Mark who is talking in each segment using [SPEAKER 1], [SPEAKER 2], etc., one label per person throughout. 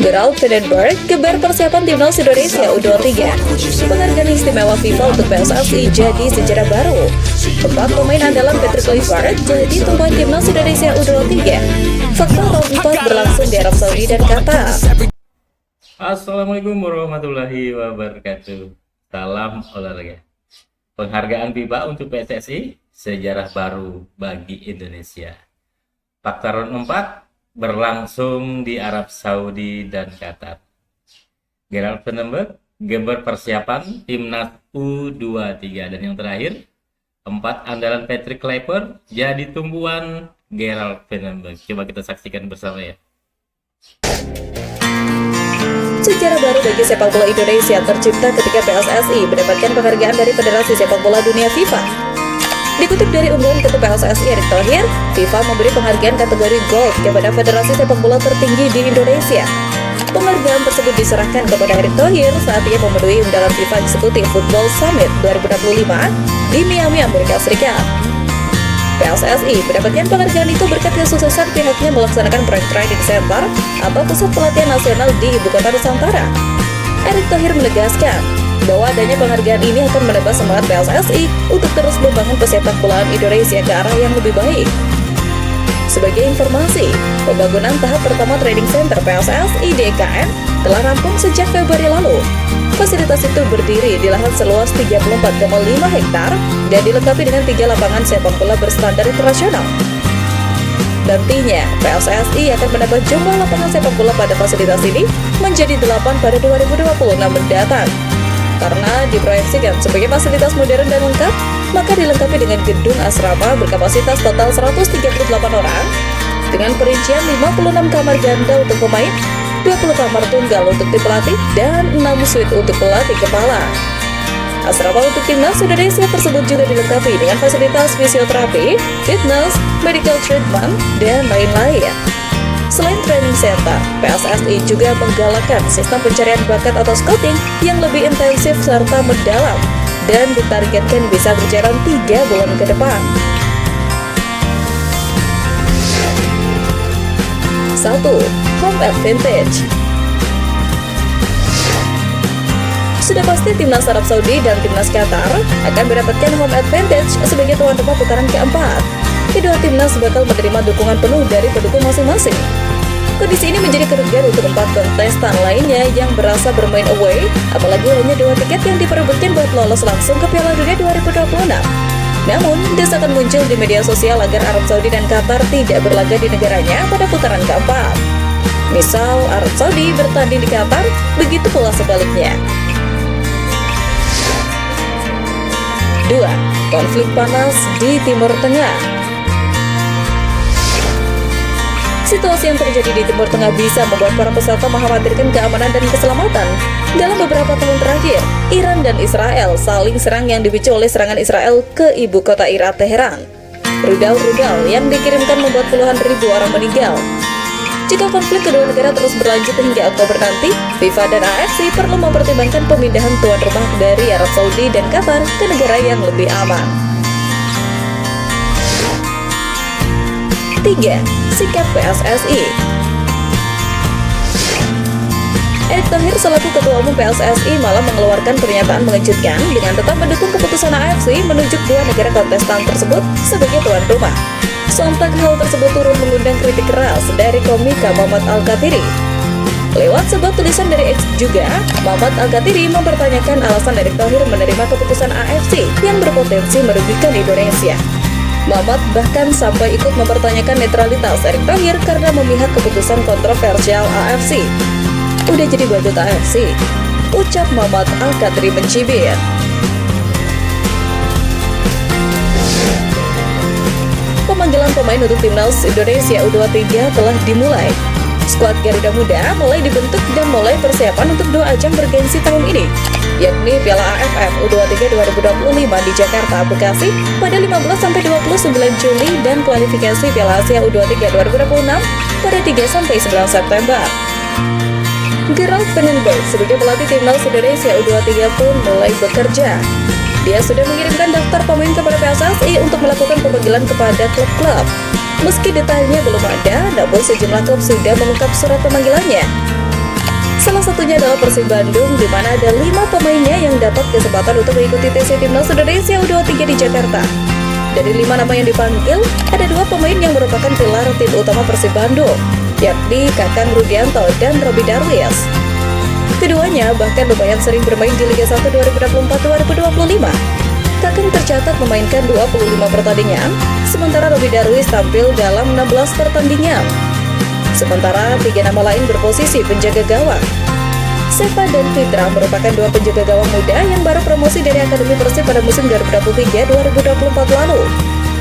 [SPEAKER 1] Gerald Vandenberg geber persiapan timnas Indonesia U23. Penghargaan istimewa FIFA untuk PSSI jadi sejarah baru. 4 pemain andalan Patrick Kluivert jadi tumpuan timnas Indonesia U23. Fakta round 4 berlangsung di Arab Saudi dan Qatar.
[SPEAKER 2] Assalamualaikum warahmatullahi wabarakatuh. Salam olahraga. Penghargaan FIFA untuk PSSI sejarah baru bagi Indonesia. Fakta round 4 berlangsung di Arab Saudi dan Qatar. Gerald Vandenberg geber persiapan timnas U23, dan yang terakhir 4 andalan Patrick Kluivert jadi tumbuhan Gerald Vandenberg. Coba kita saksikan bersama ya.
[SPEAKER 1] Sejarah baru bagi sepak bola Indonesia tercipta ketika PSSI mendapatkan penghargaan dari Federasi Sepak Bola Dunia FIFA. Dikutip dari unggahan Ketua PSSI Erick Thohir, FIFA memberi penghargaan kategori Gold kepada Federasi Sepak Bola tertinggi di Indonesia. Penghargaan tersebut diserahkan kepada Erick Thohir saat ia memenuhi undangan FIFA Executive Football Summit 2025 di Miami, Amerika Serikat. PSSI mendapatkan penghargaan itu berkat kesuksesan pihaknya melaksanakan proyek training center atau pusat pelatihan nasional di Ibu Kota Nusantara. Erick Thohir menegaskan bahwa adanya penghargaan ini akan menambah semangat PSSI untuk terus membangun pesepak bolaan Indonesia ke arah yang lebih baik. Sebagai informasi, pembangunan tahap pertama training center PSSI di IKN telah rampung sejak Februari lalu. Fasilitas itu berdiri di lahan seluas 34,5 hektar dan dilengkapi dengan 3 lapangan sepak bola berstandar internasional. Nantinya, PSSI akan menambah jumlah lapangan sepak bola pada fasilitas ini menjadi 8 pada 2026 mendatang. Karena diproyeksikan sebagai fasilitas modern dan lengkap, maka dilengkapi dengan gedung asrama berkapasitas total 138 orang, dengan perincian 56 kamar ganda untuk pemain, 20 kamar tunggal untuk tim pelatih, dan 6 suite untuk pelatih kepala. Asrama untuk timnas Indonesia tersebut juga dilengkapi dengan fasilitas fisioterapi, fitness, medical treatment, dan lain-lain. Selain training center, PSSI juga menggalakkan sistem pencarian bakat atau scouting yang lebih intensif serta mendalam dan ditargetkan bisa berjalan 3 bulan ke depan. 1. Home advantage. Sudah pasti timnas Arab Saudi dan timnas Qatar akan mendapatkan home advantage sebagai tuan rumah putaran keempat. Kedua timnas bakal menerima dukungan penuh dari pendukung masing-masing. Kondisi ini menjadi kerugian untuk 4 kontestan lainnya yang berasa bermain away, apalagi hanya 2 tiket yang diperebutkan buat lolos langsung ke Piala Dunia 2026. Namun, desakan muncul di media sosial agar Arab Saudi dan Qatar tidak berlaga di negaranya pada putaran keempat. Misal, Arab Saudi bertanding di Qatar, begitu pula sebaliknya. 2. Konflik panas di Timur Tengah. Situasi yang terjadi di Timur Tengah bisa membuat para peserta mengkhawatirkan keamanan dan keselamatan. Dalam beberapa tahun terakhir, Iran dan Israel saling serang yang dipicu oleh serangan Israel ke ibu kota Irak, Teheran. Rudal-rudal yang dikirimkan membuat puluhan ribu orang meninggal. Jika konflik kedua negara terus berlanjut hingga Oktober nanti, FIFA dan AFC perlu mempertimbangkan pemindahan tuan rumah dari Arab Saudi dan Qatar ke negara yang lebih aman. 3. Sikap PSSI. Erick Thohir selaku Ketua Umum PSSI malah mengeluarkan pernyataan mengejutkan dengan tetap mendukung keputusan AFC menunjuk 2 negara kontestan tersebut sebagai tuan rumah. Sontak hal tersebut turun mengundang kritik keras dari komika Muhammad Al-Kathiri. Lewat sebuah tulisan dari X juga, Muhammad Al-Kathiri mempertanyakan alasan Erick Thohir menerima keputusan AFC yang berpotensi merugikan Indonesia. Muhammad bahkan sampai ikut mempertanyakan netralitas Erick Thohir karena memihak keputusan kontroversial AFC. Udah jadi badut AFC, ucap Muhammad Al-Kathiri mencibir. Pemanggilan pemain untuk timnas Indonesia U23 telah dimulai. Skuad Garuda Muda mulai dibentuk dan mulai persiapan untuk 2 ajang bergengsi tahun ini, yakni Piala AFF U23 2025 di Jakarta, Bekasi pada 15-29 Juli dan kualifikasi Piala Asia U23 2026 pada 3-9 September. Gerald Vandenberg sebagai pelatih timnas Indonesia U23 pun mulai bekerja. Dia sudah mengirimkan daftar pemain kepada PSSI untuk melakukan pemanggilan kepada klub-klub. Meski detailnya belum ada, namun sejumlah klub sudah mengungkap surat pemanggilannya. Salah satunya adalah Persib Bandung, di mana ada 5 pemainnya yang dapat kesempatan untuk mengikuti tes Timnas Indonesia U23 di Jakarta. Dari 5 nama yang dipanggil, ada 2 pemain yang merupakan pilar tim utama Persib Bandung, yakni Kakang Rudianto dan Robby Darwis. Keduanya bahkan lumayan sering bermain di Liga 1 2024-2025. Kakang tercatat memainkan 25 pertandingan, sementara Robby Darwis tampil dalam 16 pertandingan. Sementara 3 nama lain berposisi penjaga gawang. Seva dan Fitra merupakan 2 penjaga gawang muda yang baru promosi dari Akademi Persib pada musim 2023-2024 lalu.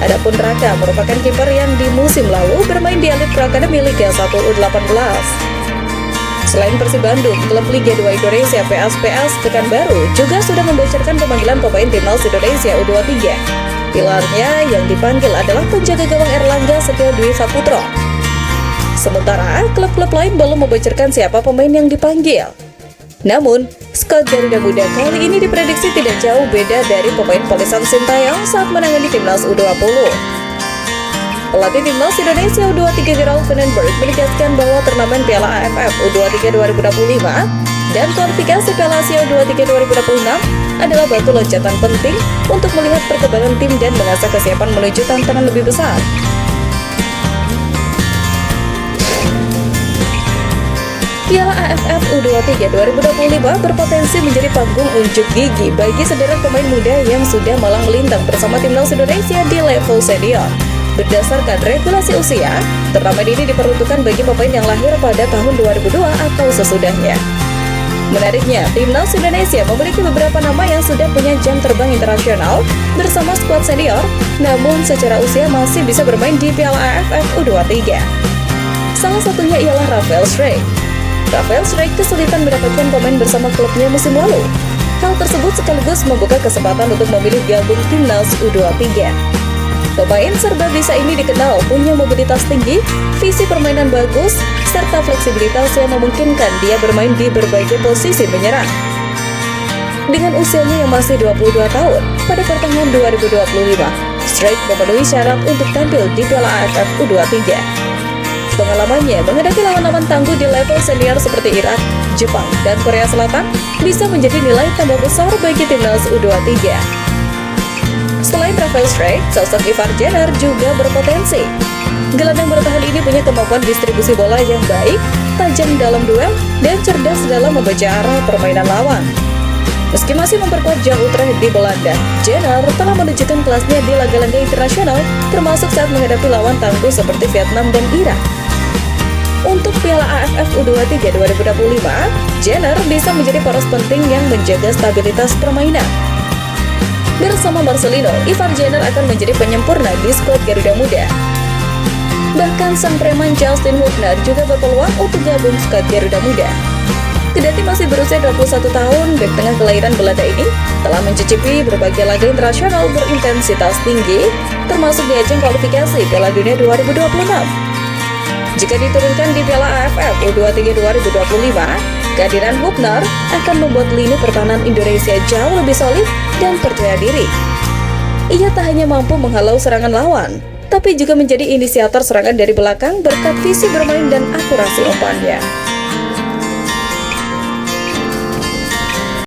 [SPEAKER 1] Adapun Raka merupakan kiper yang di musim lalu bermain di Elite Pro Academy Liga 1 U18. Selain Persib Bandung, klub Liga 2 Indonesia PSPS Pekanbaru juga sudah membocorkan pemanggilan pemain Timnas Indonesia U23. Pilarnya yang dipanggil adalah penjaga gawang Erlangga Setio Dwi Saputro. Sementara klub-klub lain belum membocorkan siapa pemain yang dipanggil. Namun, skuad Garuda Muda kali ini diprediksi tidak jauh beda dari pemain Polisan Sintayong saat menangani Timnas U20. Pelatih Timnas Indonesia U23 Gerald Vandenberg menegaskan bahwa turnamen Piala AFF U23 2025 dan kualifikasi Piala Asia U23 2026 adalah batu loncatan penting untuk melihat perkembangan tim dan mengasah kesiapan menuju tantangan lebih besar. Piala AFF U23 2025 berpotensi menjadi panggung unjuk gigi bagi sederet pemain muda yang sudah malang melintang bersama Timnas Indonesia di level senior. Berdasarkan regulasi usia, turnamen ini diperuntukkan bagi pemain yang lahir pada tahun 2002 atau sesudahnya. Menariknya, Timnas Indonesia memiliki beberapa nama yang sudah punya jam terbang internasional bersama skuad senior, namun secara usia masih bisa bermain di Piala AFF U23. Salah satunya ialah Rafael Schreck. Rafael Schreck kesulitan mendapatkan pemain bersama klubnya musim lalu. Hal tersebut sekaligus membuka kesempatan untuk memilih gabung Timnas U23. Pemain serba bisa ini dikenal punya mobilitas tinggi, visi permainan bagus, serta fleksibilitas yang memungkinkan dia bermain di berbagai posisi menyerang. Dengan usianya yang masih 22 tahun, pada pertengahan 2025, Schreck memenuhi syarat untuk tampil di Piala AFF U23. Pengalamannya menghadapi lawan-lawan tangguh di level senior seperti Irak, Jepang, dan Korea Selatan bisa menjadi nilai tambah besar bagi Timnas U23. Selain Rafael Schreck, sosok Ivar Jenner juga berpotensi. Gelandang bertahan ini punya kemampuan distribusi bola yang baik, tajam dalam duel, dan cerdas dalam membaca arah permainan lawan. Meski masih memperkuat jam Utrecht di Belanda, Jenner telah menunjukkan kelasnya di laga-laga internasional, termasuk saat menghadapi lawan tangguh seperti Vietnam dan Irak. Untuk Piala AFF U23 2025, Jenner bisa menjadi poros penting yang menjaga stabilitas permainan. Bersama Marcelino, Ivar Jenner akan menjadi penyempurna di skuad Garuda Muda. Bahkan sang preman Justin Hubner juga berpeluang untuk gabung skuad Garuda Muda. Kendati masih berusia 21 tahun, bek tengah kelahiran Belanda ini telah mencicipi berbagai laga internasional berintensitas tinggi, termasuk di ajang kualifikasi Piala Dunia 2026. Jika diturunkan di Piala AFF U23 2025, kehadiran Hubner akan membuat lini pertahanan Indonesia jauh lebih solid dan percaya diri. Ia tak hanya mampu menghalau serangan lawan, tapi juga menjadi inisiator serangan dari belakang berkat visi bermain dan akurasi umpannya.